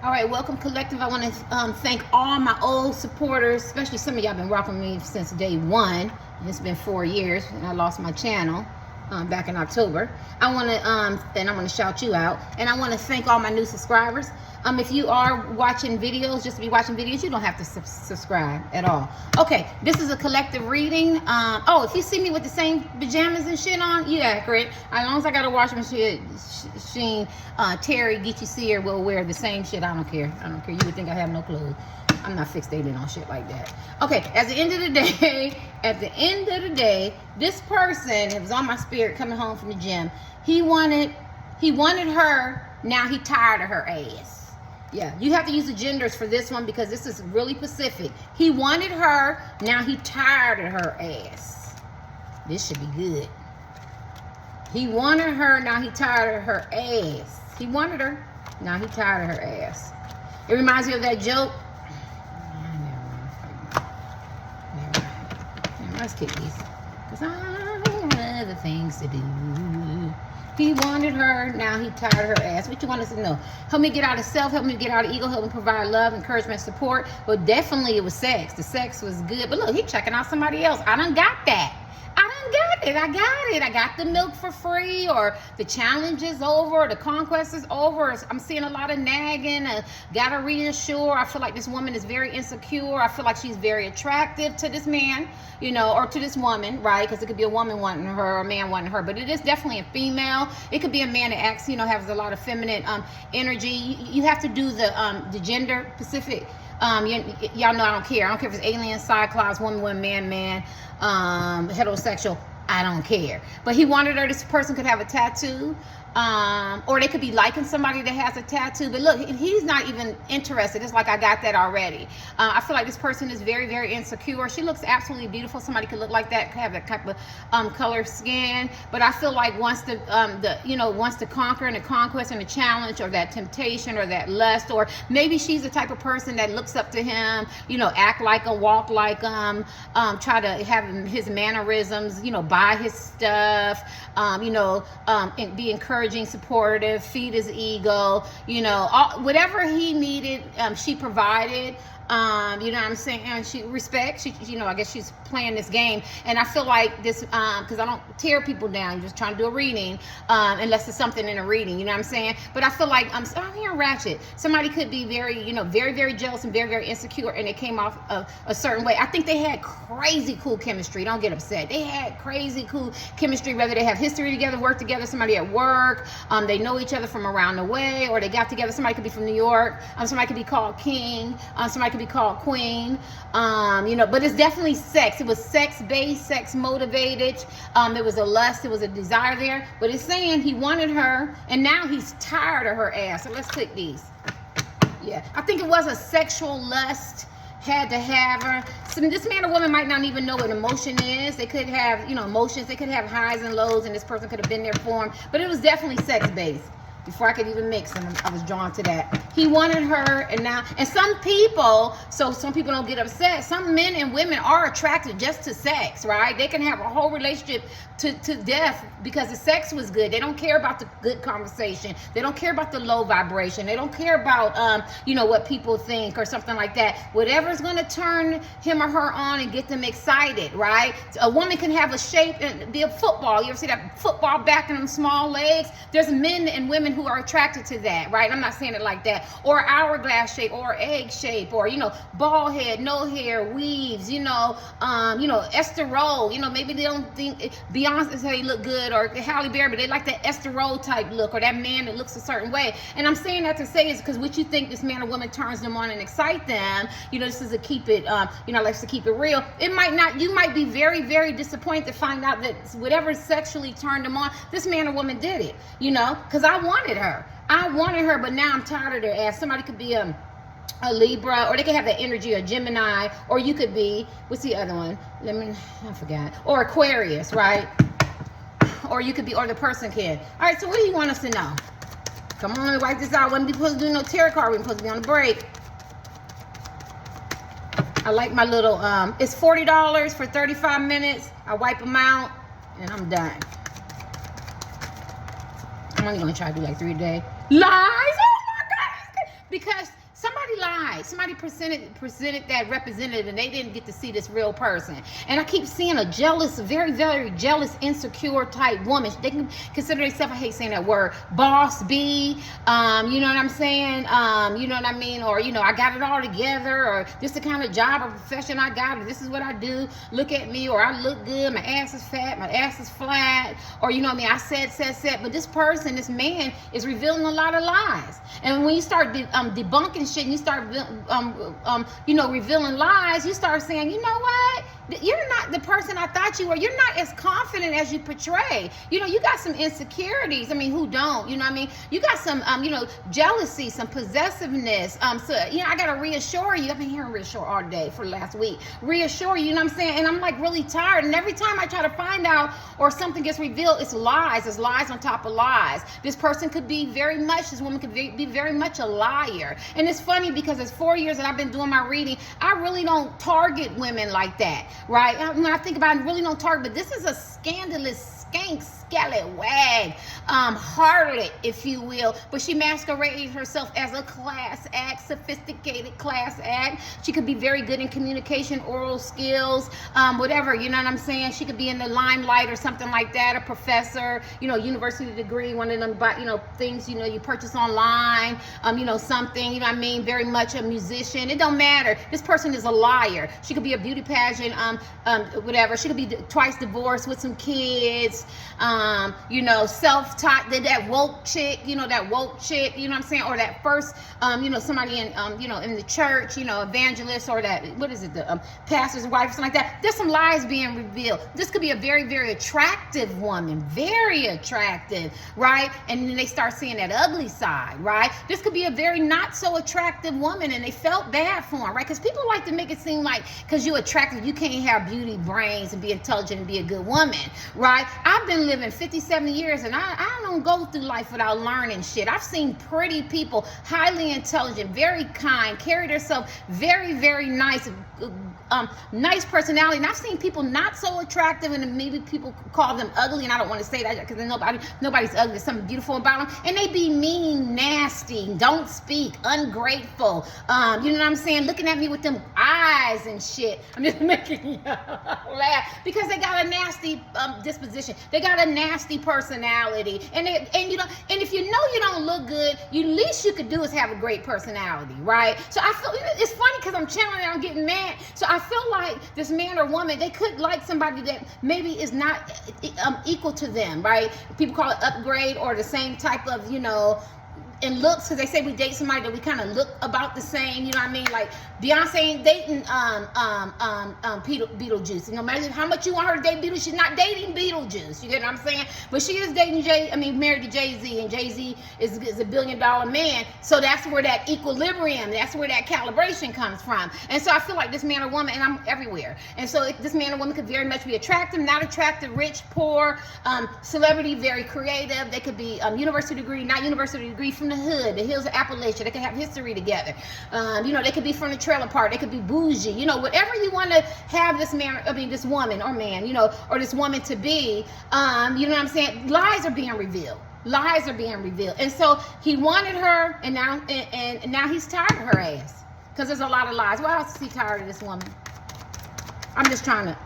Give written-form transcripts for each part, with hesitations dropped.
All right, welcome collective. I want to thank all my old supporters, especially some of y'all been rocking me since day one. And it's been 4 years, and I lost my channel back in October. I want to, and I'm going to shout you out. And I want to thank all my new subscribers. If you are watching videos, just to be watching videos, you don't have to subscribe at all. Okay, this is a collective reading. Oh, if you see me with the same pajamas and shit on, you accurate. As long as I got a washing machine, Terry, Geechee Seer will wear the same shit. I don't care. I don't care. You would think I have no clothes. I'm not fixated on shit like that. Okay, at the end of the day, this person, it was on my spirit coming home from the gym. He wanted her. Now he tired of her ass. Yeah, you have to use the genders for this one because this is really specific. He wanted her. Now he tired of her ass. This should be good. He wanted her. Now he tired of her ass. He wanted her. Now he tired of her ass. It reminds me of that joke. Let's kick these. Because I have other things to do. He wanted her, now he tired of her ass. What you want us to know? Help me get out of self, help me get out of ego, help me provide love, encouragement, support. Well, definitely it was sex. The sex was good. But look, he checking out somebody else. I done got that. I got the milk for free, or the challenge is over, or the conquest is over. I'm seeing a lot of nagging. Gotta reassure. I feel like this woman is very insecure. I feel like she's very attractive to this man, or to this woman, right? Because it could be a woman wanting her or a man wanting her, but it is definitely a female. It could be a man that acts, has a lot of feminine energy. You have to do the gender specific. Y'all know I don't care. I don't care if it's alien, cyclops, woman, man, heterosexual. I don't care. But he wanted her. This person could have a tattoo. Or they could be liking somebody that has a tattoo. But look, he's not even interested. It's like, I got that already. I feel like this person is very, very insecure. She looks absolutely beautiful. Somebody could look like that, could have that type of color skin. But I feel like wants to conquer, and the conquest and the challenge, or that temptation, or that lust, or maybe she's the type of person that looks up to him, act like him, walk like him, try to have his mannerisms, buy his stuff, and be encouraging, supportive, feed his ego, whatever he needed, she provided. You know what I'm saying? And she respects. I guess she's playing this game. And I feel like this, because I don't tear people down. I'm just trying to do a reading, unless there's something in a reading. You know what I'm saying? But I feel like I'm hearing ratchet. Somebody could be very, very, very jealous and very, very insecure, and it came off a certain way. I think they had crazy cool chemistry. Don't get upset. They had crazy cool chemistry, whether they have history together, work together, somebody at work, they know each other from around the way, or they got together. Somebody could be from New York. Somebody could be called King. Somebody could be called Queen, but it's definitely sex. It was sex-based, sex-motivated. There was a lust, there was a desire there, but it's saying he wanted her, and now he's tired of her ass. So let's click these. Yeah, I think it was a sexual lust, had to have her. So this man or woman might not even know what emotion is. They could have, emotions. They could have highs and lows, and this person could have been there for him, but it was definitely sex-based. Before I could even mix them, I was drawn to that. He wanted her, and some people don't get upset. Some men and women are attracted just to sex, right? They can have a whole relationship to death because the sex was good. They don't care about the good conversation. They don't care about the low vibration. They don't care about, what people think or something like that. Whatever's going to turn him or her on and get them excited, right? A woman can have a shape and be a football. You ever see that football back and them small legs? There's men and women who are attracted to that, right? I'm not saying it like that. Or hourglass shape, or egg shape, or bald head, no hair, weaves, Esther Roll, maybe they don't think Beyonce say they look good, or Halle Berry, but they like that Esther Roll type look, or that man that looks a certain way. And I'm saying that to say is because what you think this man or woman turns them on and excite them, this is a keep it, likes to keep it real. It might not, you might be very, very disappointed to find out that whatever sexually turned them on, this man or woman did it, because I wanted her. But now I'm tired of their ass. Somebody could be a Libra, or they could have that energy, a Gemini, or you could be, what's the other one? I forgot. Or Aquarius, right? Or you could be, or the person can. All right, so what do you want us to know? Come on, let me write this out. I wasn't supposed to do no tarot card. We're supposed to be on a break. I like my little, it's $40 for 35 minutes. I wipe them out, and I'm done. I'm only going to try to do like 3 a day. Lies! Oh my God! Because somebody lied. Somebody presented that representative, and they didn't get to see this real person. And I keep seeing a jealous, very, very jealous, insecure type woman. They can consider themselves, I hate saying that word, boss B. You know what I'm saying? You know what I mean? Or, I got it all together, or this is the kind of job or profession I got, or this is what I do. Look at me, or I look good. My ass is fat. My ass is flat. Or, you know what I mean? I said. But this person, this man, is revealing a lot of lies. And when you start debunking shit, and you start revealing lies, you start saying, you know what, you're not the person I thought you were. You're not as confident as you portray. You got some insecurities. I mean, who don't? You know what I mean? You got some jealousy, some possessiveness. So I gotta reassure you. I've been hearing reassure all day for last week. Reassure you, you know what I'm saying? And I'm like really tired. And every time I try to find out or something gets revealed, it's lies. It's lies on top of lies. This person could be this woman could be very much a liar. And it's funny because it's 4 years that I've been doing my reading. I really don't target women like that, right? When I think about it, I really don't target, but this is a scandalous skank, scallywag, harlot, if you will. But she masquerades herself as a class act, sophisticated class act. She could be very good in communication, oral skills, whatever, you know what I'm saying? She could be in the limelight or something like that, a professor, university degree, one of them, things, you purchase online, something, you know what I mean? Very much a musician. It don't matter. This person is a liar. She could be a beauty pageant, whatever. She could be twice divorced with some kids, self-taught, that woke chick, you know what I'm saying? Or that first, somebody in the church, evangelist, or that, what is it, the pastor's wife, or something like that. There's some lies being revealed. This could be a very, very attractive woman, very attractive, right? And then they start seeing that ugly side, right? This could be a very not so attractive woman, and they felt bad for him, right? Because people like to make it seem like because you're attractive, you can't have beauty, brains, and be intelligent and be a good woman, right? I've been living 57 years, and I don't go through life without learning shit. I've seen pretty people, highly intelligent, very kind, carry themselves very, very nice, nice personality. And I've seen people not so attractive, and maybe people call them ugly, and I don't want to say that because nobody's ugly. There's something beautiful about them, and they be mean, nasty, don't speak, ungrateful. You know what I'm saying? Looking at me with them eyes and shit. I'm just making you laugh because they got a nasty disposition. They got a nasty personality, and if you don't look good, least you could do is have a great personality, right? So I feel it's funny because I'm channeling, I'm getting mad. So I feel like this man or woman, they could like somebody that maybe is not equal to them, right? People call it upgrade, or the same type of, in looks, because they say we date somebody that we kind of look about the same, you know what I mean? Like Beyonce ain't dating Beetlejuice. Imagine how much you want her to date Beetlejuice. She's not dating Beetlejuice. You get what I'm saying? But she is dating married to Jay-Z, and Jay-Z is $1 billion man. So that's where that equilibrium, that's where that calibration comes from. And so I feel like this man or woman, and I'm everywhere. And so this man or woman could very much be attractive, not attractive, rich, poor, celebrity, very creative. They could be university degree, not university degree, from the hood, the hills of Appalachia. They could have history together. They could be from the trailer park. They could be bougie. Whatever you want to have this woman or man, or this woman to be. You know what I'm saying? Lies are being revealed. Lies are being revealed. And so he wanted her, and now he's tired of her ass because there's a lot of lies. Why else is he tired of this woman? I'm just trying to,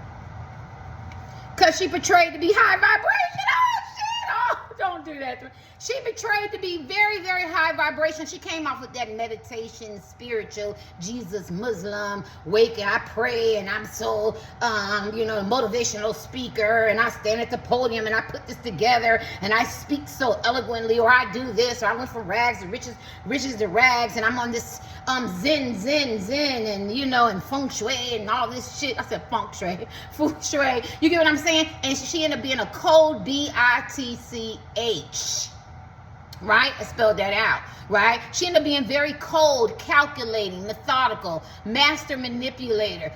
because she portrayed to be high vibration. Oh shit! Oh, don't do that to me. She betrayed to be very, very high vibration. She came off with that meditation, spiritual, Jesus, Muslim, wake, I pray, and I'm so, motivational speaker, and I stand at the podium, and I put this together, and I speak so eloquently, or I do this, or I went from rags to riches to rags, and I'm on this zen, and, and feng shui, and all this shit. I said feng shui. You get what I'm saying? And she ended up being a cold B-I-T-C-H. Right? I spelled that out, right? She ended up being very cold, calculating, methodical, master manipulator.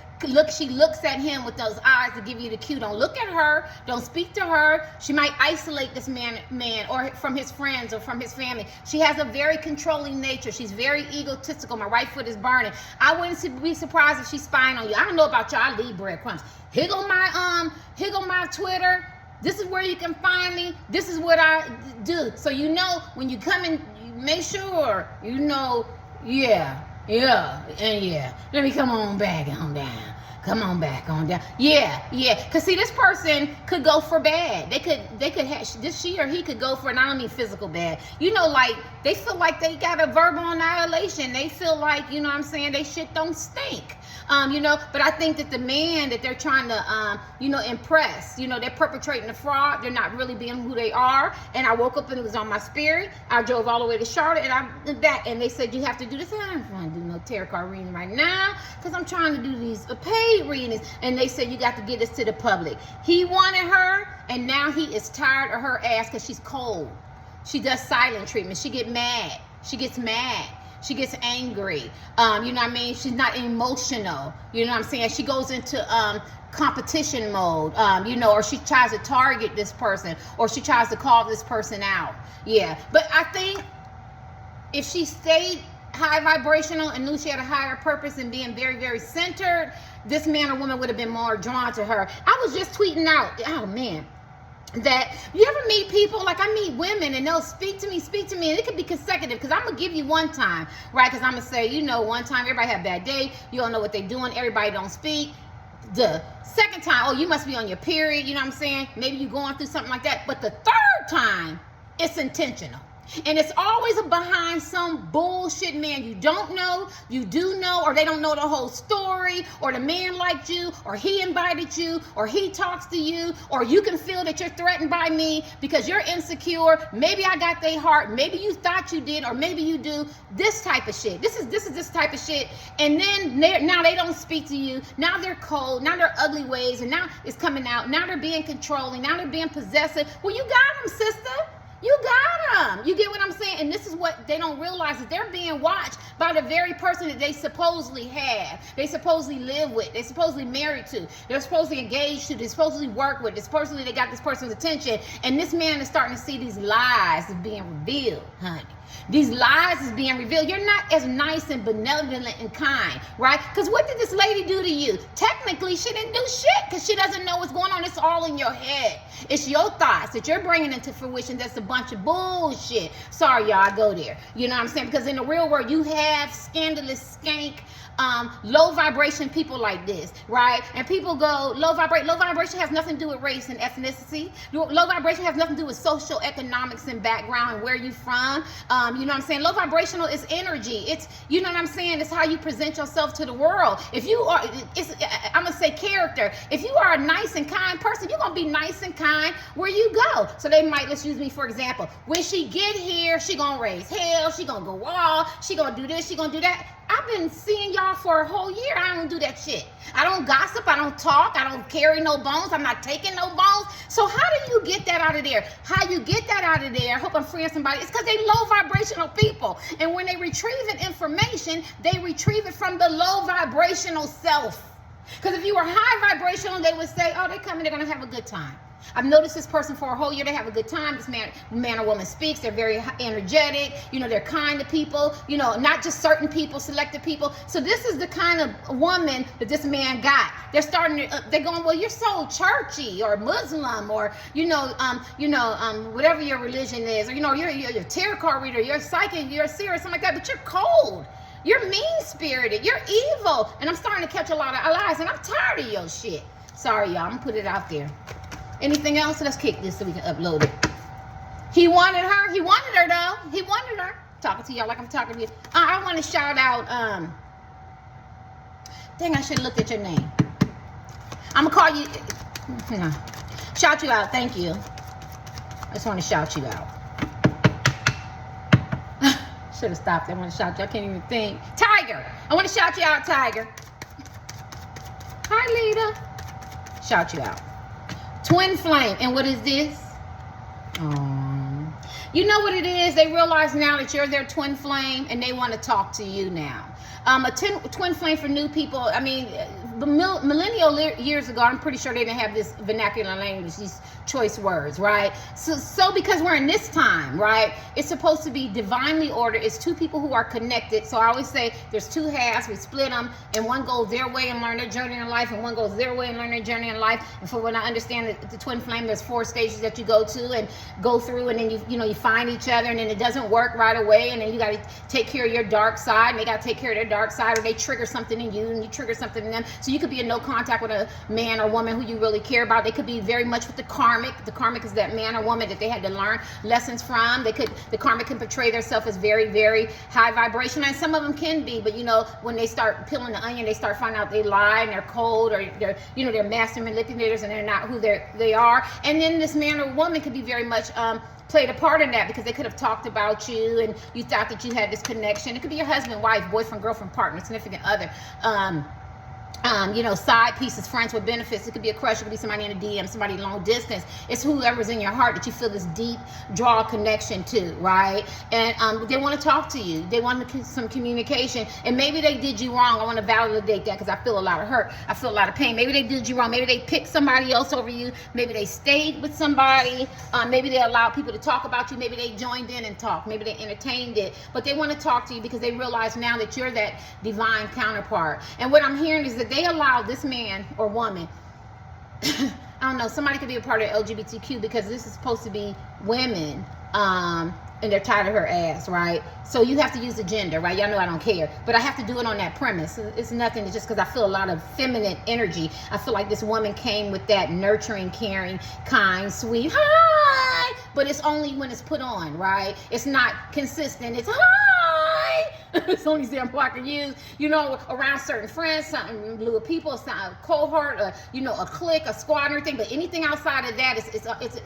She looks at him with those eyes to give you the cue. Don't look at her. Don't speak to her. She might isolate this man, or from his friends or from his family. She has a very controlling nature. She's very egotistical. My right foot is burning. I wouldn't be surprised if she's spying on you. I don't know about y'all. I leave breadcrumbs. Here go my Twitter. This is where you can find me. This is what I do. So when you come in, you make sure Yeah, yeah, and yeah. Let me come on back on down. Come on back on down. Yeah, yeah. Cause see, this person could go for bad. They could have this, she or he could go for, and I don't mean physical bad. You know, like they feel like they got a verbal annihilation. They feel like, you know what I'm saying, they shit don't stink. You know, but I think that the man that they're trying to, you know, impress, you know, they're perpetrating the fraud. They're not really being who they are. And I woke up and it was on my spirit. I drove all the way to Charlotte and I'm back. And they said, you have to do this. And I don't want to do no tarot card reading right now because I'm trying to do these paid readings. And they said, you got to get this to the public. He wanted her, and now he is tired of her ass because she's cold. She does silent treatment. She gets mad. She gets angry. You know what I mean? She's not emotional. You know what I'm saying? She goes into competition mode, you know, or she tries to target this person, or she tries to call this person out. Yeah. But I think if she stayed high vibrational and knew she had a higher purpose and being very, very centered, this man or woman would have been more drawn to her. I was just tweeting out, oh man, that you ever meet people, like I meet women and they'll speak to me, and it could be consecutive because I'm gonna give you one time, right? Because I'm gonna say, you know, one time everybody have a bad day, you don't know what they're doing, everybody don't speak. The second time, oh, you must be on your period, you know what I'm saying? Maybe you're going through something like that. But the third time, it's intentional. And it's always behind some bullshit man you don't know, you do know, or they don't know the whole story, or the man liked you, or he invited you, or he talks to you, or you can feel that you're threatened by me because you're insecure. Maybe I got their heart. Maybe you thought you did, or maybe you do. This type of shit. This is this type of shit. And then now they don't speak to you. Now they're cold. Now they're ugly ways, and now it's coming out. Now they're being controlling. Now they're being possessive. Well, you got them, sister. You got them. You get what I'm saying? And this is what they don't realize, is they're being watched by the very person that they supposedly have, they supposedly live with, they supposedly married to, they're supposedly engaged to, they supposedly work with, they supposedly they got this person's attention. And this man is starting to see these lies being revealed, honey. These lies is being revealed. You're not as nice and benevolent and kind, right? Because what did this lady do to you? Technically, she didn't do shit because she doesn't know what's going on. It's all in your head. It's your thoughts that you're bringing into fruition. That's a bunch of bullshit. Sorry, y'all, I go there. You know what I'm saying? Because in the real world, you have scandalous, skank, low vibration people like this, right? And people go, low vibration has nothing to do with race and ethnicity. Low vibration has nothing to do with social economics and background and where you from. You know what I'm saying? Low vibrational is energy. It's, you know what I'm saying? It's how you present yourself to the world. If you are, I'm going to say character. If you are a nice and kind person, you're going to be nice and kind where you go. So they might, let's use me for example. When she get here, she going to raise hell. She going to go off. She going to do this. She going to do that. I've been seeing y'all for a whole year. I don't do that shit. I don't gossip. I don't talk. I don't carry no bones. I'm not taking no bones. So how do you get that out of there? How you get that out of there, I hope I'm freeing somebody, it's because they low vibrational people. And when they retrieve information, they retrieve it from the low vibrational self. Because if you were high vibrational, they would say, oh, they come in, they're going to have a good time. I've noticed this person for a whole year. They have a good time. This man or woman speaks. Going energetic. You know, they're kind to people. You know, not just certain people, selected people. So this is the kind of woman that this man got. They're starting to, they're going, well, you're so churchy or Muslim or, whatever your religion is. Or, you're a tarot card reader. You're a psychic. You're a seer, something like that. But you're cold. You're mean-spirited. You're evil. And I'm starting to catch a lot of lies. And I'm tired of your shit. Sorry, y'all. I'm going to put it out there. Anything else? Let's kick this so we can upload it. He wanted her. He wanted her, though. He wanted her. Talking to y'all like I'm talking to you. I want to shout out. Dang, I should have looked at your name. I'm going to call you. No. Shout you out. Thank you. I just want to shout you out. Should have stopped. I want to shout you. I can't even think. Tiger. I want to shout you out, Tiger. Hi, Lita. Shout you out. Twin flame. And what is this? You know what it is? They realize now that you're their twin flame and they want to talk to you now. A twin flame for new people, I mean, millennial years ago, I'm pretty sure they didn't have this vernacular language, these choice words, right? So because we're in this time, right, it's supposed to be divinely ordered. It's two people who are connected. So I always say there's two halves, we split them, and one goes their way and learn their journey in life, and one goes their way and learn their journey in life. And for when I understand the twin flame, there's 4 stages that you go to and go through, and then you find each other, and then it doesn't work right away, and then you got to take care of your dark side, and they got to take care of their dark side, or they trigger something in you and you trigger something in them. So you could be in no contact with a man or woman who you really care about. They could be very much with the karmic. The karmic is that man or woman that they had to learn lessons from. The karmic can portray themselves as very, very high vibration, and some of them can be, but when they start peeling the onion, they start finding out they lie and they're cold, or they're master manipulators and they're not who they are. And then this man or woman could be very much played a part in that, because they could have talked about you and you thought that you had this connection. It could be your husband, wife, boyfriend, girlfriend, partner, significant other, side pieces, friends with benefits. It could be a crush, it could be somebody in a DM, somebody long distance. It's whoever's in your heart that you feel this deep draw connection to, right? And they want to talk to you. They want some communication, and maybe they did you wrong. I want to validate that, because I feel a lot of hurt. I feel a lot of pain. Maybe they did you wrong. Maybe they picked somebody else over you. Maybe they stayed with somebody. Maybe they allowed people to talk about you. Maybe they joined in and talked. Maybe they entertained it, but they want to talk to you because they realize now that you're that divine counterpart. And what I'm hearing is that they allow this man or woman, I don't know, somebody could be a part of LGBTQ, because this is supposed to be women, and they're tired of her ass, right? So you have to use the gender, right? Y'all know I don't care, but I have to do it on that premise. It's nothing just because I feel a lot of feminine energy. I feel like this woman came with that nurturing, caring, kind, sweet, hi, but it's only when it's put on, right? It's not consistent. It's hi. It's the only example I can use, around certain friends, certain little people, a cohort, a clique, a squad, and everything. But anything outside of that,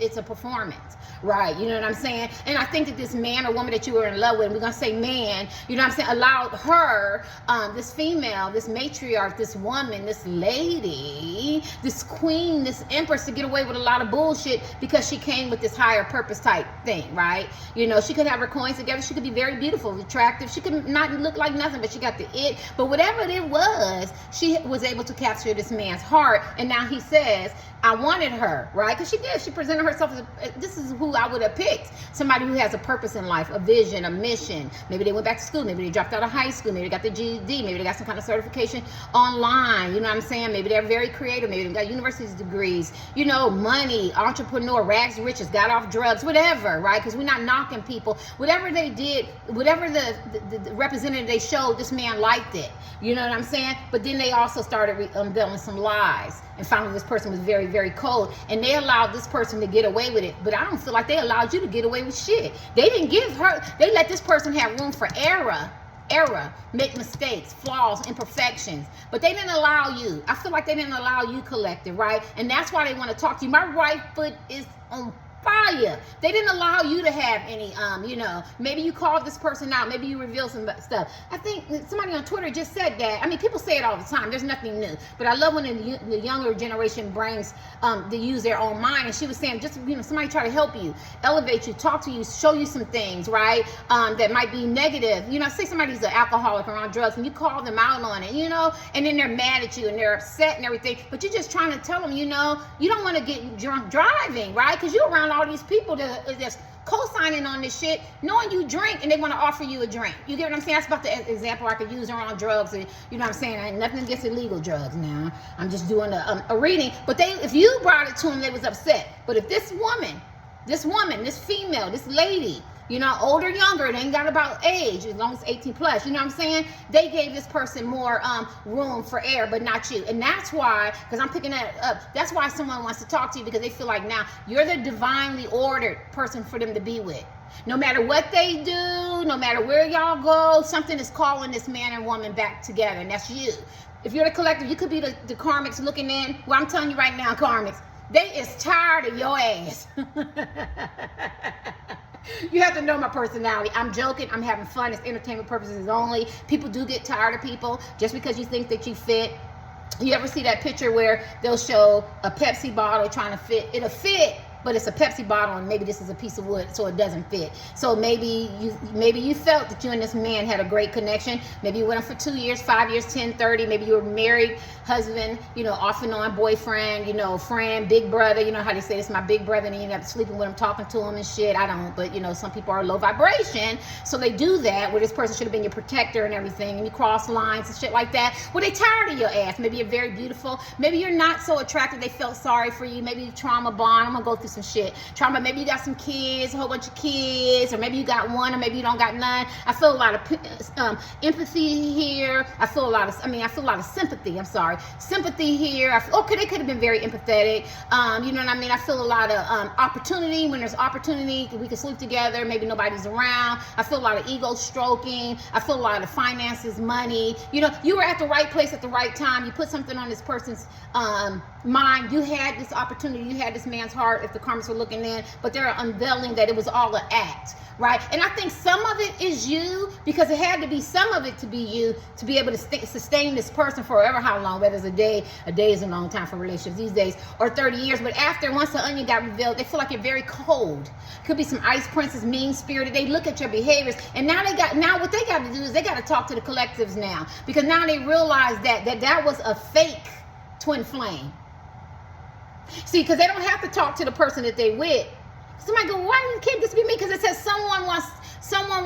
it's a performance, right? You know what I'm saying? And I think that this man or woman that you were in love with, we're gonna say man, allowed her, this female, this matriarch, this woman, this lady, this queen, this empress, to get away with a lot of bullshit, because she came with this higher purpose type thing, right? She could have her coins together. She could be very beautiful, attractive. She could not look like nothing, but she got the it. But whatever it was, she was able to capture this man's heart. And now he says, I wanted her, right? Because she did. She presented herself as, this is who I would have picked. Somebody who has a purpose in life, a vision, a mission. Maybe they went back to school. Maybe they dropped out of high school. Maybe they got the GED. Maybe they got some kind of certification online. You know what I'm saying? Maybe they're very creative. Maybe they got university degrees. Money, entrepreneur, rags to riches, got off drugs, whatever, right? Because we're not knocking people. Whatever they did, whatever the representative they showed, this man liked it. You know what I'm saying? But then they also started unveiling some lies, and found that this person was very, very cold, and they allowed this person to get away with it. But I don't feel like they allowed you to get away with shit. They didn't give her, they let this person have room for error, make mistakes, flaws, imperfections, but they didn't allow you. I feel like they didn't allow you, collective, right? And that's why they want to talk to you. My right foot is on fire. They didn't allow you to have any, maybe you called this person out, maybe you revealed some stuff. I think somebody on Twitter just said that. I mean, people say it all the time. There's nothing new. But I love when the younger generation brings, they use their own mind. And she was saying, just, somebody try to help you, elevate you, talk to you, show you some things, right? That might be negative. Say somebody's an alcoholic or on drugs, and you call them out on it, and then they're mad at you and they're upset and everything. But you're just trying to tell them, you don't want to get drunk driving, right? Because you're around all these people that are just co-signing on this shit, knowing you drink, and they want to offer you a drink. You get what I'm saying? That's about the example I could use around drugs. And you know what I'm saying? I ain't nothing against illegal drugs now. I'm just doing a reading. But if you brought it to them, they was upset. But if this woman, this female, this lady, older, younger, it ain't got about age, as long as 18 plus, you know what I'm saying? They gave this person more room for air, but not you. And that's why, because I'm picking that up, that's why someone wants to talk to you, because they feel like now you're the divinely ordered person for them to be with. No matter what they do, no matter where y'all go, something is calling this man and woman back together, and that's you. If you're the collective, you could be the karmics looking in. Well, I'm telling you right now, karmics, they is tired of your ass. You have to know my personality. I'm joking. I'm having fun. It's entertainment purposes only. People do get tired of people just because you think that you fit. You ever see that picture where they'll show a Pepsi bottle trying to fit? It'll fit but it's a Pepsi bottle, and maybe this is a piece of wood, so it doesn't fit. So maybe you felt that you and this man had a great connection. Maybe you went on for 2 years, 5 years, 10, 30. Maybe you were married, husband, off and on, boyfriend, friend, big brother. You know how they say, this is my big brother, and you end up sleeping with him, talking to him and shit. I don't, but some people are low vibration, so they do that, where this person should have been your protector and everything, and you cross lines and shit like that. Well, they tired of your ass. Maybe you're very beautiful. Maybe you're not so attractive. They felt sorry for you. Maybe you trauma bond. I'm gonna go through some shit. Trauma. Maybe you got some kids, a whole bunch of kids, or maybe you got one, or maybe you don't got none. I feel a lot of empathy here. I feel a lot of sympathy. I'm sorry, sympathy here. Okay, they could have been very empathetic. You know what I mean? I feel a lot of opportunity. When there's opportunity, we can sleep together. Maybe nobody's around. I feel a lot of ego stroking. I feel a lot of finances, money. You were at the right place at the right time. You put something on this person's mind. You had this opportunity. You had this man's heart, if the karmas were looking in, but they're unveiling that it was all an act, right? And I think some of it is you, because it had to be some of it to be you to be able to sustain this person forever. How long? Whether it's a day is a long time for relationships these days, or 30 years. But once the onion got revealed, they feel like you're very cold. Could be some ice princess, mean-spirited. They look at your behaviors, and now what they got to do is they got to talk to the collectives now, because now they realize that was a fake twin flame. See, because they don't have to talk to the person that they with. Somebody go, why can't this be me? Because it says someone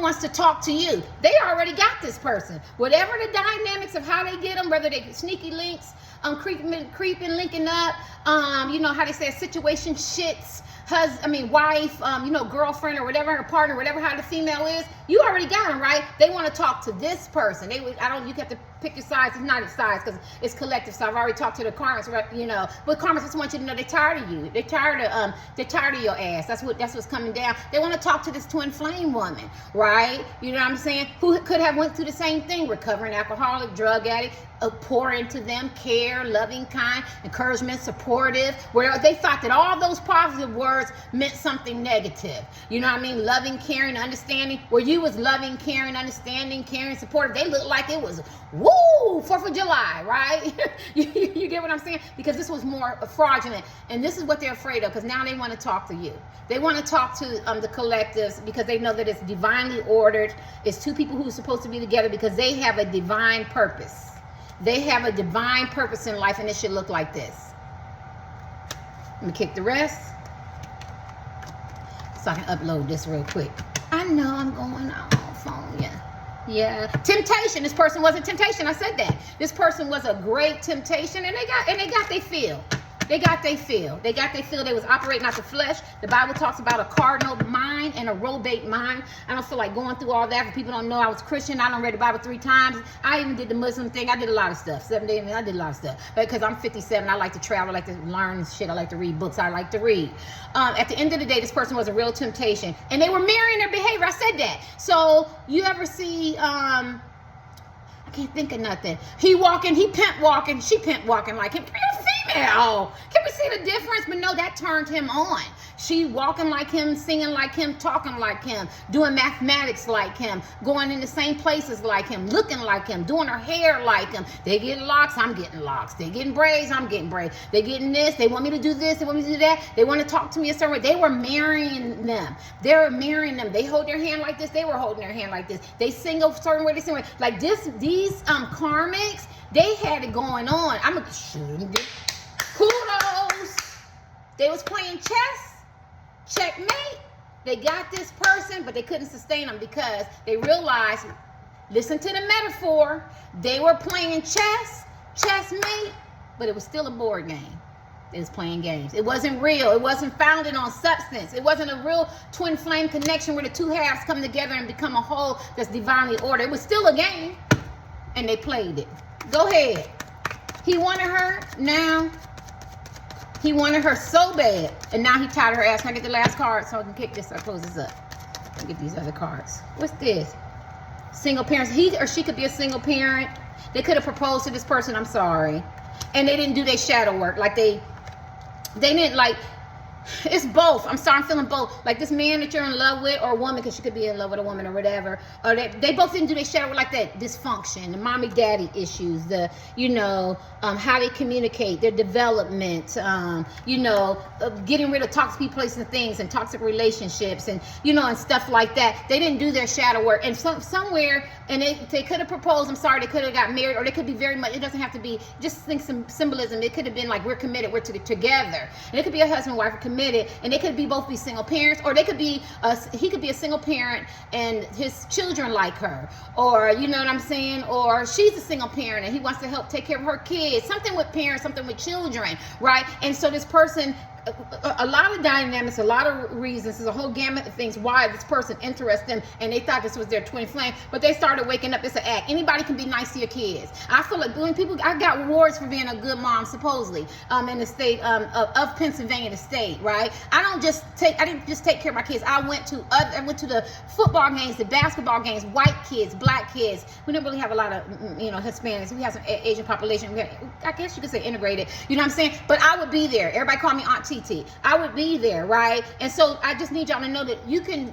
wants to talk to you. They already got this person. Whatever the dynamics of how they get them, whether they sneaky links, creeping, linking up, how they say situation shits, wife, girlfriend or whatever, her partner, whatever, how the female is, you already got them, right? They want to talk to this person. You have to pick your size. It's not a size because it's collective. So I've already talked to the karmas, right? But karmas just want you to know they're tired of you. They're tired of your ass. That's what's coming down. They want to talk to this twin flame woman, right? You know what I'm saying? Who could have went through the same thing, recovering alcoholic, drug addict, pour into them, care, loving, kind, encouragement, supportive, where they thought that all those positive words meant something negative. You know what I mean? Loving, caring, understanding. Where you was loving, caring, understanding, caring, supportive, they looked like it was, woo, 4th of July, right? you get what I'm saying? Because this was more fraudulent. And this is what they're afraid of, because now they want to talk to you. They want to talk to the collectives, because they know that it's divinely ordered. It's two people who are supposed to be together because they have a divine purpose. They have a divine purpose in life, and it should look like this. Let me kick the rest so I can upload this real quick. I know I'm going off on you. Yeah. Temptation. This person wasn't temptation. I said that. This person was a great temptation, and they got their feel. They got their feel. They was operating out the flesh. The Bible talks about a cardinal mind and a reprobate mind. I don't feel like going through all that. For people don't know, I was Christian. I done read the Bible 3 times. I even did the Muslim thing. I did a lot of stuff. 7 days, I did a lot of stuff. Because I'm 57, I like to travel. I like to learn shit. I like to read books. I like to read. At the end of the day, this person was a real temptation. And they were mirroring their behavior. I said that. So you ever see... I can't think of nothing. He pimp walking, she pimp walking like him. You're female. Can we see the difference? But no, that turned him on. She walking like him, singing like him, talking like him, doing mathematics like him, going in the same places like him, looking like him, doing her hair like him. They get locks, I'm getting locks. They getting braids, I'm getting braids. They getting this, they want me to do this, they want me to do that. They want to talk to me a certain way. They were marrying them. They were marrying them. They hold their hand like this, they were holding their hand like this. They sing a certain way, they sing a way. Like these karmics, they had it going on. I'm gonna shoot them. Kudos. They was playing chess. Checkmate. They got this person, but they couldn't sustain them because they realized, listen to the metaphor, they were playing chessmate, but it was still a board game. They was playing games. It wasn't real. It wasn't founded on substance. It wasn't a real twin flame connection where the two halves come together and become a whole that's divinely ordered. It was still a game, and they played it. Go ahead. He wanted her now. He wanted her so bad, and now he tied her ass. Can I get the last card so I can kick this? I close this up. Let me get these other cards. What's this? Single parents. He or she could be a single parent. They could have proposed to this person. I'm sorry, and they didn't do their shadow work. Like they didn't like. It's both. I'm sorry, I'm feeling both. Like this man that you're in love with, or a woman, because she could be in love with a woman or whatever, or they both didn't do their shadow work, like that dysfunction, the mommy daddy issues, the, you know, how they communicate, their development, you know, getting rid of toxic places and things and toxic relationships and, you know, and stuff like that. They didn't do their shadow work. And somewhere, and they could have proposed, I'm sorry, they could have got married, or they could be very much, it doesn't have to be, just think some symbolism. It could have been like, we're committed, we're together. And it could be a husband, wife, committed, and they could be both be single parents, or they could be he could be a single parent and his children like her, or you know what I'm saying, or she's a single parent and he wants to help take care of her kids, something with parents, something with children, right? And so this person, a lot of dynamics, a lot of reasons, there's a whole gamut of things why this person interests them, and they thought this was their twin flame, but they started waking up. It's an act. Anybody can be nice to your kids. I feel like when people, I got awards for being a good mom, supposedly, in the state of Pennsylvania, the state, right? I didn't just take care of my kids. I went to the football games, the basketball games, white kids, black kids. We don't really have a lot of, you know, Hispanics. We have some Asian population. I guess you could say integrated. You know what I'm saying? But I would be there. Everybody call me Aunt T. I would be there, right? And so I just need y'all to know that you can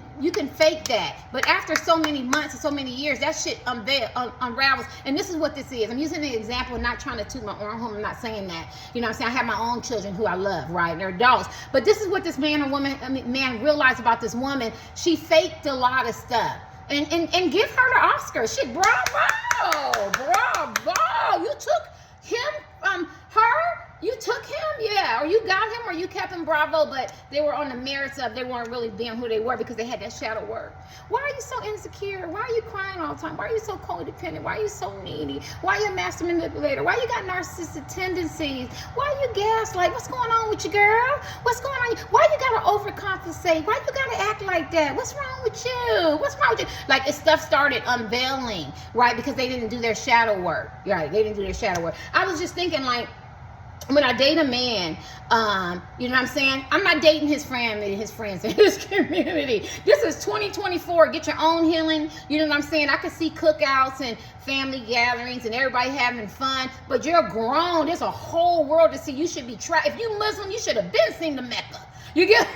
fake that, but after so many months and so many years, that shit unravels. And this is what this is. I'm using the example, not trying to toot my own home. I'm not saying that. You know what I'm saying? I have my own children who I love, right? They're adults. But this is what this man or woman, man realized about this woman. She faked a lot of stuff. And give her the Oscar. Shit, bravo, bravo. You took him, her. You took him, yeah, or you got him, or you kept him, bravo, but they were on the merits of, they weren't really being who they were because they had that shadow work. Why are you so insecure? Why are you crying all the time? Why are you so codependent? Why are you so needy? Why are you a master manipulator? Why you got narcissistic tendencies? Why are you gaslight? What's going on with you, girl? What's going on? Why you gotta overcompensate? Why you gotta act like that? What's wrong with you? What's wrong with you? Like, stuff started unveiling, right, because they didn't do their shadow work, right? They didn't do their shadow work. I was just thinking, like, when I date a man, you know what I'm saying? I'm not dating his family, his friends, and his community. This is 2024. Get your own healing. You know what I'm saying? I can see cookouts and family gatherings and everybody having fun, but you're grown. There's a whole world to see. You should be if you Muslim, you should have been seen the Mecca. You get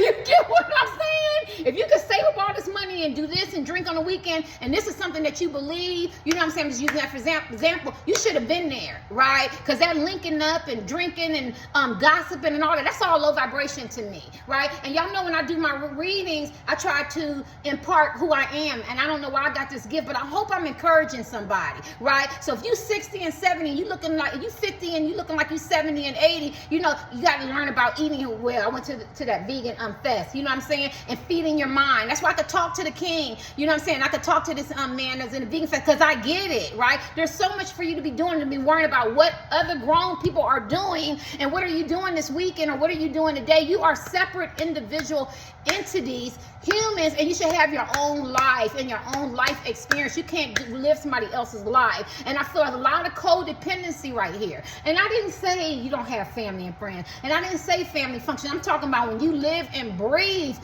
what I'm saying? If you could save up all this money and do this and drink on the weekend, and this is something that you believe, you know what I'm saying? I'm just using that for example. You should have been there, right? Because that linking up and drinking and gossiping and all that, that's all low vibration to me, right? And y'all know when I do my readings, I try to impart who I am, and I don't know why I got this gift, but I hope I'm encouraging somebody, right? So if you 60 and 70, you looking like you 50 and you looking like you 70 and 80, you know, you got to learn about eating well. I went to that vegan fest, you know what I'm saying, and feeding your mind. That's why I could talk to the king, you know what I'm saying. I could talk to this man that's in the vegan fest because I get it, right? There's so much for you to be doing, to be worrying about what other grown people are doing and what are you doing this weekend or what are you doing today. You are separate individual entities, humans, and you should have your own life and your own life experience. You can't live somebody else's life. And I feel a lot of codependency right here. And I didn't say you don't have family and friends, and I didn't say family function. I'm talking about when you live and breathe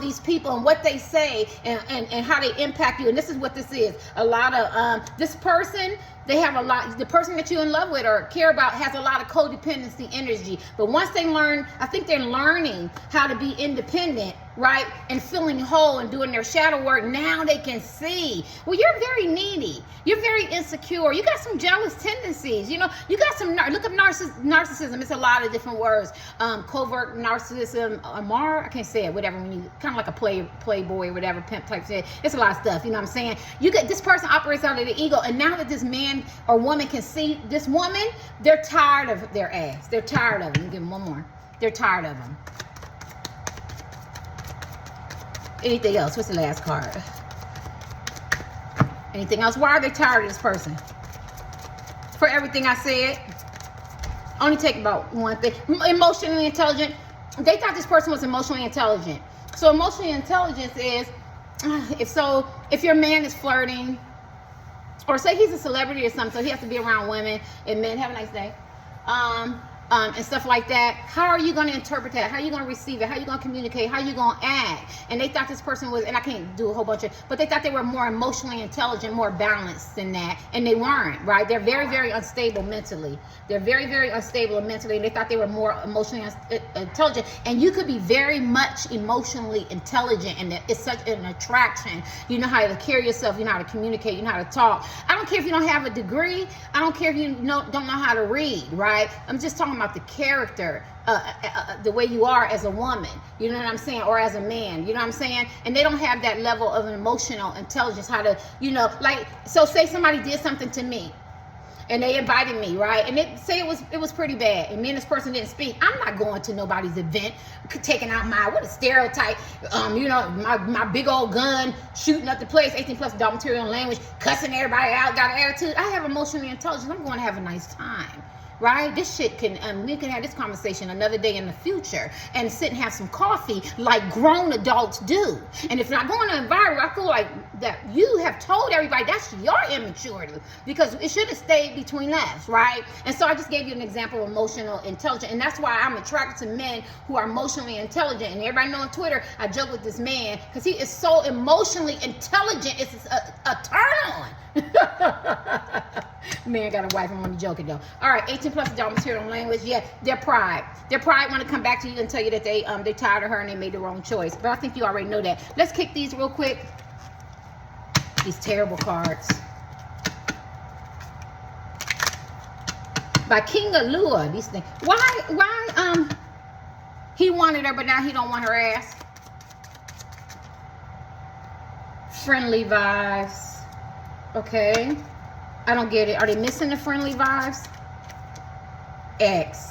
these people and what they say and how they impact you. And this is what this is. A lot of this person, they have a lot, the person that you're in love with or care about has a lot of codependency energy. But once they learn, I think they're learning how to be independent, right? And feeling whole and doing their shadow work. Now they can see, well, you're very needy. You're very insecure. You got some jealous tendencies. You know, you got some, look up narcissism. It's a lot of different words. Covert narcissism, I can't say it, whatever, when you kind of like a playboy or whatever, pimp type shit. It's a lot of stuff, you know what I'm saying? You get, this person operates out of the ego, and now that this man or woman can see this woman, they're tired of their ass. They're tired of them. Give them one more. They're tired of them. Anything else? What's the last card? Anything else? Why are they tired of this person? For everything I said. Only take about one thing. Emotionally intelligent. They thought this person was emotionally intelligent. So emotionally intelligence is, if your man is flirting, or say he's a celebrity or something, so he has to be around women and men. Have a nice day. and stuff like that, how are you going to interpret that? How are you going to receive it? How are you going to communicate? How are you going to act? And they thought this person was, and I can't do a whole bunch of, but they thought they were more emotionally intelligent, more balanced than that. And they weren't, right? They're very, very unstable mentally. They're very, very unstable mentally. And they thought they were more emotionally intelligent. And you could be very much emotionally intelligent. And it's such an attraction. You know how to carry yourself. You know how to communicate. You know how to talk. I don't care if you don't have a degree. I don't care if you don't know how to read, right? I'm just talking about the character, the way you are as a woman, you know what I'm saying, or as a man, you know what I'm saying. And they don't have that level of emotional intelligence, how to, you know, like, so say somebody did something to me and they invited me, right, and they say it was pretty bad, and me and this person didn't speak. I'm not going to nobody's event taking out what a stereotype, you know, my big old gun, shooting up the place, 18+ adult material and language, cussing everybody out, got an attitude. I have emotional intelligence. I'm going to have a nice time, right? This shit can, we can have this conversation another day in the future and sit and have some coffee like grown adults do. And if I go in an environment, I feel like that you have told everybody that's your immaturity, because it should have stayed between us, right? And so I just gave you an example of emotional intelligence. And that's why I'm attracted to men who are emotionally intelligent. And everybody know on Twitter, I joke with this man because he is so emotionally intelligent. It's a turn on. Man got a wife. I'm only joking though. All right, 18+ adult material language. Yeah, their pride want to come back to you and tell you that they tired of her and they made the wrong choice. But I think you already know that. Let's kick these real quick. These terrible cards by King Allure. These things. Why he wanted her, but now he don't want her ass. Friendly vibes. Okay, I don't get it. Are they missing the friendly vibes? Ex.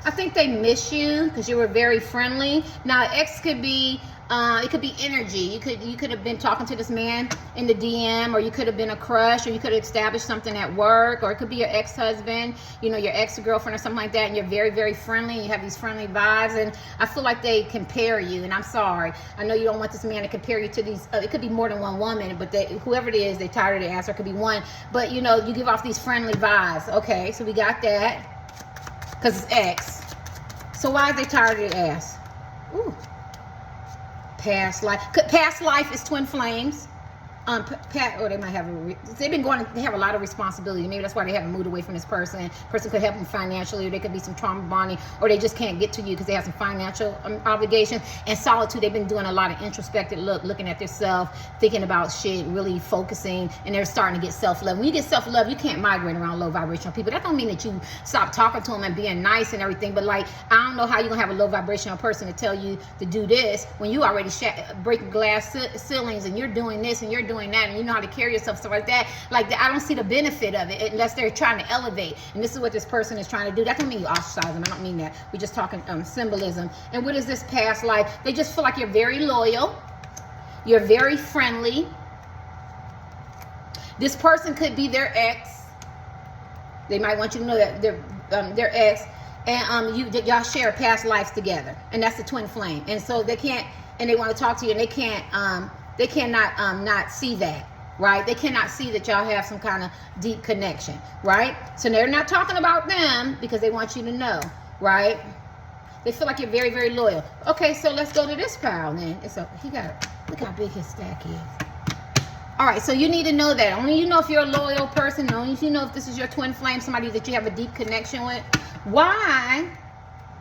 I think they miss you because you were very friendly. Now, ex could be, it could be energy. You could have been talking to this man in the DM, or you could have been a crush, or you could have established something at work, or it could be your ex-husband, you know, your ex-girlfriend or something like that, and you're very, very friendly, and you have these friendly vibes, and I feel like they compare you, and I'm sorry. I know you don't want this man to compare you to these, it could be more than one woman, but whoever it is, they tired of the answer. It could be one, but you know, you give off these friendly vibes. Okay, so we got that, because it's ex. So why are they tired of the ass? Ooh. Past life is twin flames. Or they might have they have a lot of responsibility. Maybe that's why they haven't moved away from this person. Person could help them financially, or there could be some trauma bonding, or they just can't get to you because they have some financial obligations. And solitude, they've been doing a lot of introspective looking at themselves, thinking about shit, really focusing, and they're starting to get self-love. When you get self-love, you can't migrate around low vibrational people. That don't mean that you stop talking to them and being nice and everything, but like, I don't know how you're gonna have a low vibrational person to tell you to do this when you already breaking glass ceilings, and you're doing this and you're doing that, and you know how to carry yourself, stuff like that. Like, I don't see the benefit of it unless they're trying to elevate. And this is what this person is trying to do. That doesn't mean you ostracize them. I don't mean that. We're just talking symbolism. And what is this past life? They just feel like you're very loyal. You're very friendly. This person could be their ex. They might want you to know that their ex, and y'all share past lives together, and that's the twin flame. And so they can't, and they want to talk to you, and they can't. They cannot not see that, right? They cannot see that y'all have some kind of deep connection, right? So they're not talking about them because they want you to know, right? They feel like you're very, very loyal. Okay, so let's go to this pile then. Look how big his stack is. All right, so you need to know that. Only you know if you're a loyal person. Only you know if this is your twin flame, somebody that you have a deep connection with. Why?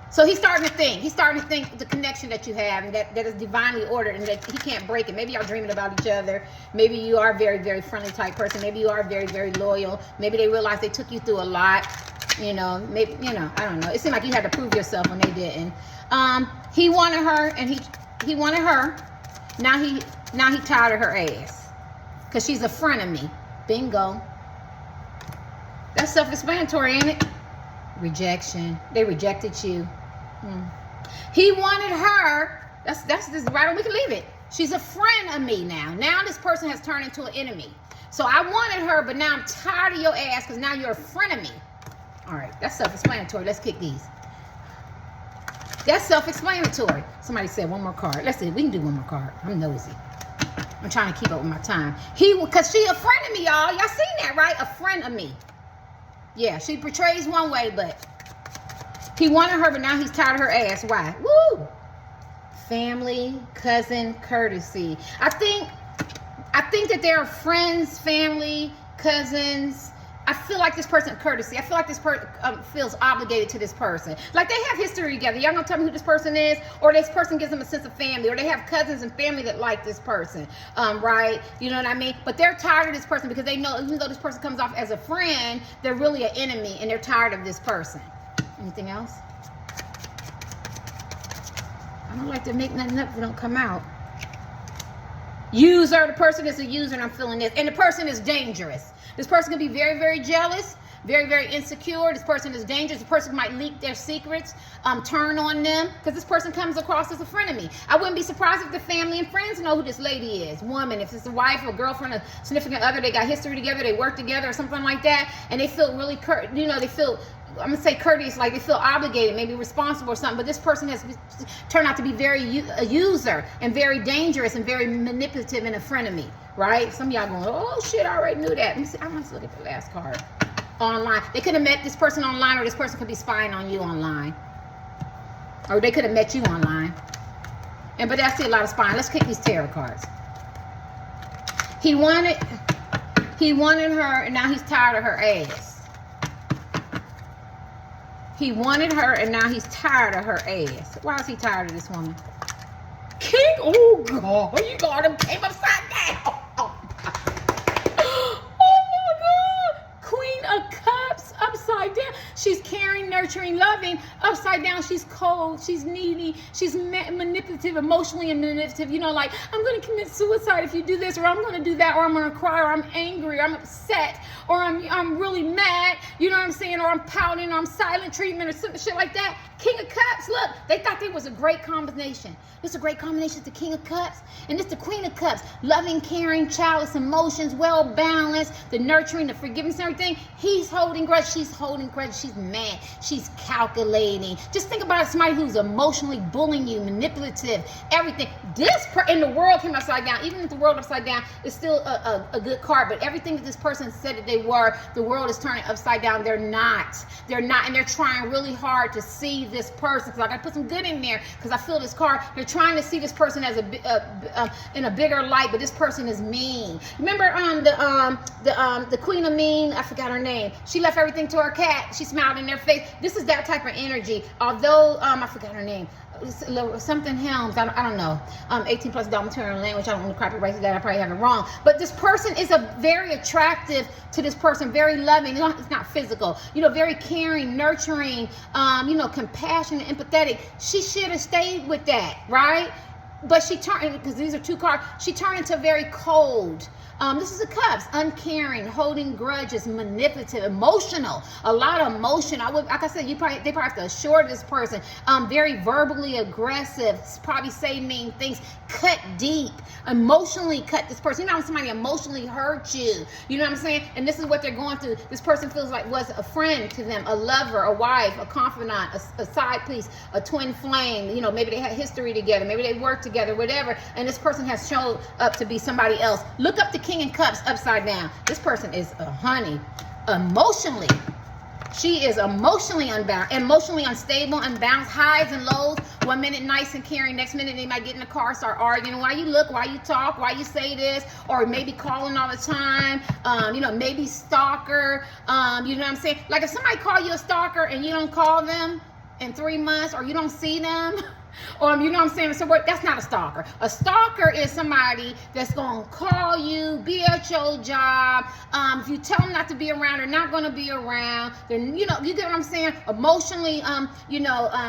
So he's starting to think. He's starting to think the connection that you have, and that is divinely ordered, and that he can't break it. Maybe y'all dreaming about each other. Maybe you are a very, very friendly type person. Maybe you are very, very loyal. Maybe they realize they took you through a lot. You know, maybe, you know, I don't know. It seemed like you had to prove yourself when they didn't. He wanted her, and he wanted her. Now he tired of her ass because she's a friend of me. Bingo. That's self-explanatory, ain't it? Rejection. They rejected you. He wanted her. That's this right on. We can leave it. She's a friend of me now. Now this person has turned into an enemy. So I wanted her, but now I'm tired of your ass because now you're a friend of me. All right, that's self-explanatory. Let's kick these. That's self-explanatory. Somebody said one more card. Let's see. We can do one more card. I'm nosy. I'm trying to keep up with my time. Because she a friend of me, y'all. Y'all seen that, right? A friend of me. Yeah, she portrays one way, but He wanted her, but now he's tired of her ass. Why? Woo! Family, cousin, courtesy. I think that there are friends, family, cousins. I feel like this person, courtesy. I feel like this person feels obligated to this person. Like they have history together. Y'all gonna tell me who this person is? Or this person gives them a sense of family. Or they have cousins and family that like this person, right? You know what I mean? But they're tired of this person because they know even though this person comes off as a friend, they're really an enemy and they're tired of this person. Anything else? I don't like to make nothing up if it don't come out. User. The person is a user and I'm feeling this. And the person is dangerous. This person can be very, very jealous, very, very insecure. This person is dangerous. This person might leak their secrets, turn on them, because this person comes across as a friend of me. I wouldn't be surprised if the family and friends know who this lady is. Woman, if it's a wife or girlfriend, a significant other, they got history together, they work together or something like that, and they feel really, they feel, I'm gonna say courteous, like they feel obligated, maybe responsible or something, but this person has turned out to be a user and very dangerous and very manipulative and a friend of me, right? Some of y'all going, oh shit, I already knew that. Let me see, I want to look at the last card. Online. They could have met this person online, or this person could be spying on you online. Or they could have met you online. But I see a lot of spying. Let's kick these tarot cards. He wanted her, and now he's tired of her ass. He wanted her, and now he's tired of her ass. Why is he tired of this woman? King, oh God, you got him, came upside down. Upside down. She's caring, nurturing, loving. Upside down, she's cold, she's needy, she's manipulative, emotionally manipulative. You know, like, I'm going to commit suicide if you do this, or I'm going to do that, or I'm going to cry, or I'm angry, or I'm upset, or I'm really mad. You know what I'm saying? Or I'm pouting, or I'm silent treatment, or some shit like that. King of Cups, look, they thought they was a great combination. This is a great combination. It's the King of Cups, and it's the Queen of Cups. Loving, caring, childless emotions, well balanced, the nurturing, the forgiveness, and everything. He's holding grudge. She's holding grudge. She's mad. She's calculating. Just think about somebody who's emotionally bullying you, manipulative, everything. In the world came upside down. Even if the world upside down, it's still a good card. But everything that this person said that they were, the world is turning upside down. They're not. They're not, and they're trying really hard to see this person. Because I got to put some good in there because I feel this card. They're trying to see this person as in a bigger light, but this person is mean. Remember the Queen of Mean? I forgot her name. She left everything to her cat. She smiled in their face. This is that type of energy. Although I forgot her name. Something Helms, I don't know. 18 plus Dalmatian language. I don't want to copyright that. I probably have it wrong. But this person is very attractive to this person. Very loving. It's not physical. You know, very caring, nurturing. Compassionate, empathetic. She should have stayed with that, right? But she turned, because these are two cards, she turned into very cold. This is the Cups, uncaring, holding grudges, manipulative, emotional, a lot of emotion. Like I said, they probably have to assure this person. Very verbally aggressive, probably say mean things, cut deep, emotionally cut this person. You know when somebody emotionally hurt you, you know what I'm saying? And this is what they're going through. This person feels like was a friend to them, a lover, a wife, a confidant, a side piece, a twin flame. You know, maybe they had history together, maybe they worked together, whatever. And this person has shown up to be somebody else. Look up the King of Cups upside down. This person is a honey. Emotionally, she is emotionally unbalanced, emotionally unstable, unbalanced, highs and lows. 1 minute nice and caring, next minute they might get in the car, start arguing. Why you look, why you talk, why you say this, or maybe calling all the time. Maybe stalker. You know what I'm saying? Like if somebody call you a stalker and you don't call them in 3 months, or you don't see them. You know what I'm saying? So that's not a stalker. A stalker is somebody that's going to call you, be at your job. If you tell them not to be around, they're not going to be around. They're, you get what I'm saying? Emotionally,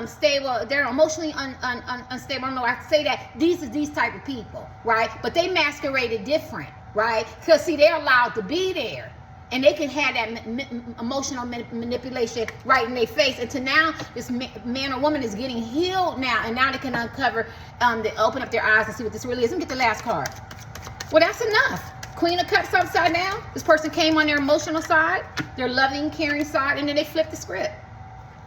stable. They're emotionally unstable. I don't know how to say that. These are these type of people, right? But they masqueraded different, right? Because, see, they're allowed to be there. And they can have that emotional manipulation right in their face. And to now, this man or woman is getting healed now. And now they can uncover, they open up their eyes and see what this really is. Let me get the last card. Well, that's enough. Queen of Cups upside down. This person came on their emotional side, their loving, caring side, and then they flipped the script.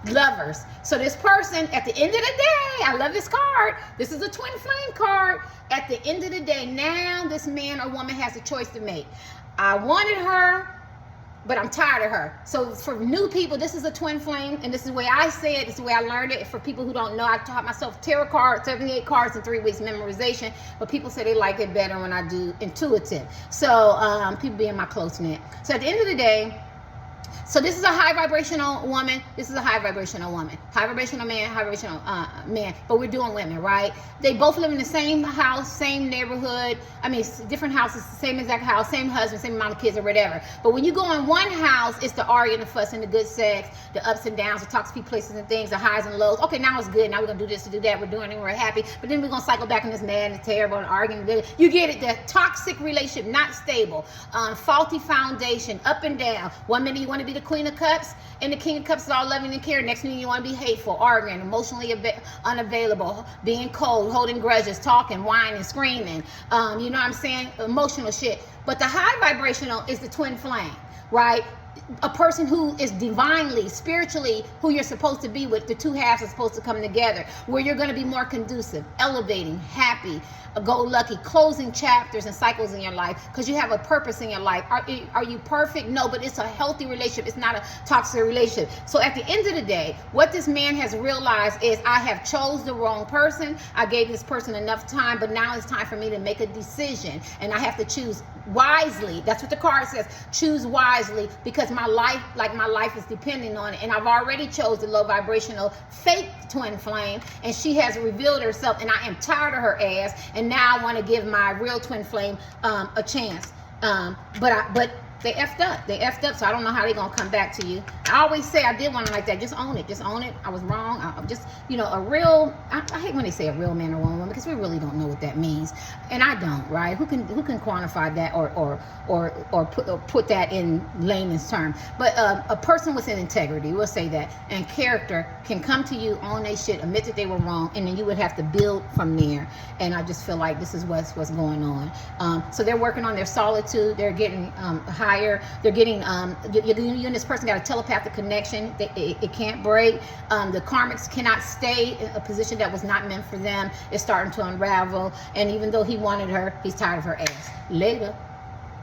Lovers. So this person, at the end of the day, I love this card. This is a twin flame card. At the end of the day, now this man or woman has a choice to make. I wanted her. but I'm tired of her. So for new people, this is a twin flame, and this is the way I say it. This is the way I learned it. For people who don't know, I taught myself tarot cards, 78 cards in 3 weeks memorization, but people say they like it better when I do intuitive. So people being my close knit. So at the end of the day, so this is a high vibrational woman. This is a high vibrational woman. High vibrational man, high vibrational man. But we're doing women, right? They both live in the same house, same neighborhood. I mean, different houses, same exact house, same husband, same amount of kids or whatever. But when you go in one house, it's the arguing, the fussing, the good sex, the ups and downs, the toxic places and things, the highs and lows. Okay, now it's good. Now we're going to do this, to do that. We're doing it, we're happy. But then we're going to cycle back in this mad and terrible and arguing. You get it. The toxic relationship, not stable. Faulty foundation, up and down. 1 minute you want to be the Queen of Cups, and the King of Cups is all loving and caring. Next minute you want to be hateful, arguing, emotionally unavailable, being cold, holding grudges, talking, whining, screaming. You know what I'm saying? Emotional shit. But the high vibrational is the twin flame, right? A person who is divinely, spiritually, who you're supposed to be with. The two halves are supposed to come together, where you're going to be more conducive, elevating, happy, go-lucky, closing chapters and cycles in your life, because you have a purpose in your life. Are you perfect? No, but it's a healthy relationship. It's not a toxic relationship. So at the end of the day, what this man has realized is, I have chose the wrong person. I gave this person enough time, but now it's time for me to make a decision, and I have to choose wisely. That's what the card says. Choose wisely, because my life is depending on it, and I've already chose the low vibrational fake twin flame, and she has revealed herself, and I am tired of her ass, and now I want to give my real twin flame a chance. But they effed up. They effed up, so I don't know how they're going to come back to you. I always say, I did one like that. Just own it. Just own it. I was wrong. I'm just, a real, I hate when they say a real man or woman, because we really don't know what that means. And I don't, right? Who can quantify that or put that in layman's term? But a person with an integrity, we'll say that, and character can come to you, own their shit, admit that they were wrong, and then you would have to build from there. And I just feel like this is what's going on. So they're working on their solitude. They're getting higher. They're getting, you and this person got a telepathic connection. It can't break. The karmics cannot stay in a position that was not meant for them. It's starting to unravel. And even though he wanted her, he's tired of her ass. Later.